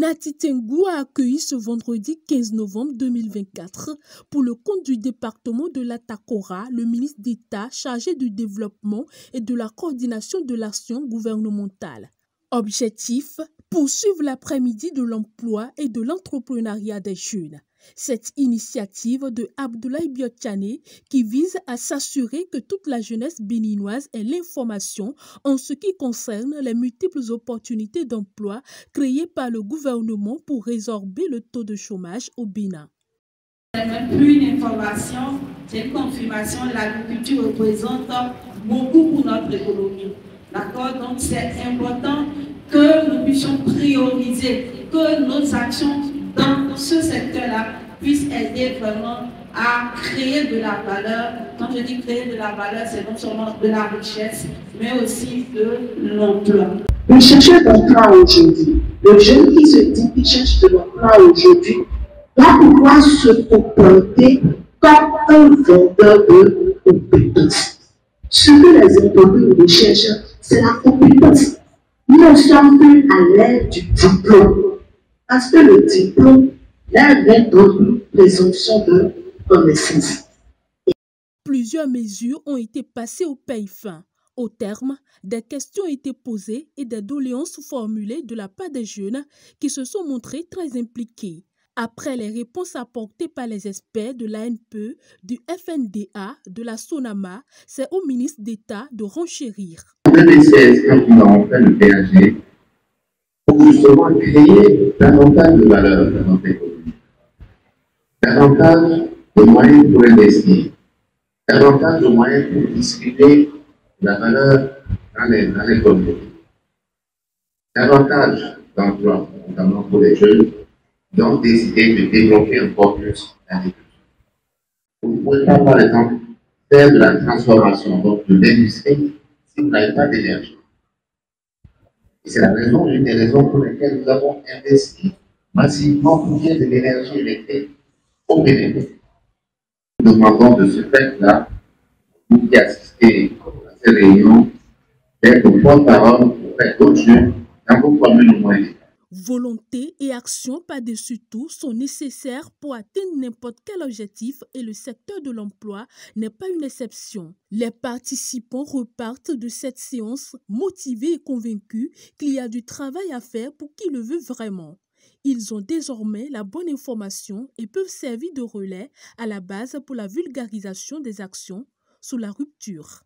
Nati Tengou a accueilli ce vendredi 15 novembre 2024 pour le compte du département de l'Atakora le ministre d'État chargé du développement et de la coordination de l'action gouvernementale. Objectif, poursuivre l'après-midi de l'emploi et de l'entrepreneuriat des jeunes. Cette initiative de Abdoulaye Biotchane qui vise à s'assurer que toute la jeunesse béninoise ait l'information en ce qui concerne les multiples opportunités d'emploi créées par le gouvernement pour résorber le taux de chômage au Bénin. Ce n'est même plus une information, c'est une confirmation. L'agriculture représente beaucoup pour notre économie. D'accord? Donc c'est important que nous puissions prioriser, que nos actions dans ce secteur-là puissent aider vraiment à créer de la valeur. Quand je dis créer de la valeur, c'est non seulement de la richesse, mais aussi de l'emploi. Le chercheur d'emploi aujourd'hui, le jeune qui se dit qu'il cherche de l'emploi aujourd'hui, va pouvoir se comporter comme un vendeur de compétences. Ce que les entreprises recherchent, c'est la compétence. Nous ne sommes plus à l'ère du diplôme. Parce que le diplôme, là, vient d'une présomption de connaissance. Plusieurs mesures ont été passées au peigne fin. Au terme, des questions ont été posées et des doléances formulées de la part des jeunes qui se sont montrés très impliqués. Après les réponses apportées par les experts de l'ANPE, du FNDA, de la SONAMA, c'est au ministre d'État de renchérir. En 2016, quand nous avons fait le PAG, pour justement créer davantage de valeur dans notre économie, davantage de moyens pour investir, davantage de moyens pour distribuer la valeur dans l'économie, davantage d'emplois, notamment pour les jeunes, donc décider de développer encore plus l'agriculture. Vous ne pouvez pas, par exemple, faire de la transformation, donc de l'industrie, si vous n'avez pas d'énergie. Et c'est une des raisons pour lesquelles nous avons investi massivement pour qu'il y ait de l'énergie électrique au Bénin. Nous demandons de ce fait-là, vous qui assistez à ces réunions, d'être porte-parole pour faire d'autres jeunes dans vos communes moyennes. Volonté et action par-dessus tout sont nécessaires pour atteindre n'importe quel objectif et le secteur de l'emploi n'est pas une exception. Les participants repartent de cette séance motivés et convaincus qu'il y a du travail à faire pour qui le veut vraiment. Ils ont désormais la bonne information et peuvent servir de relais à la base pour la vulgarisation des actions sous la rupture.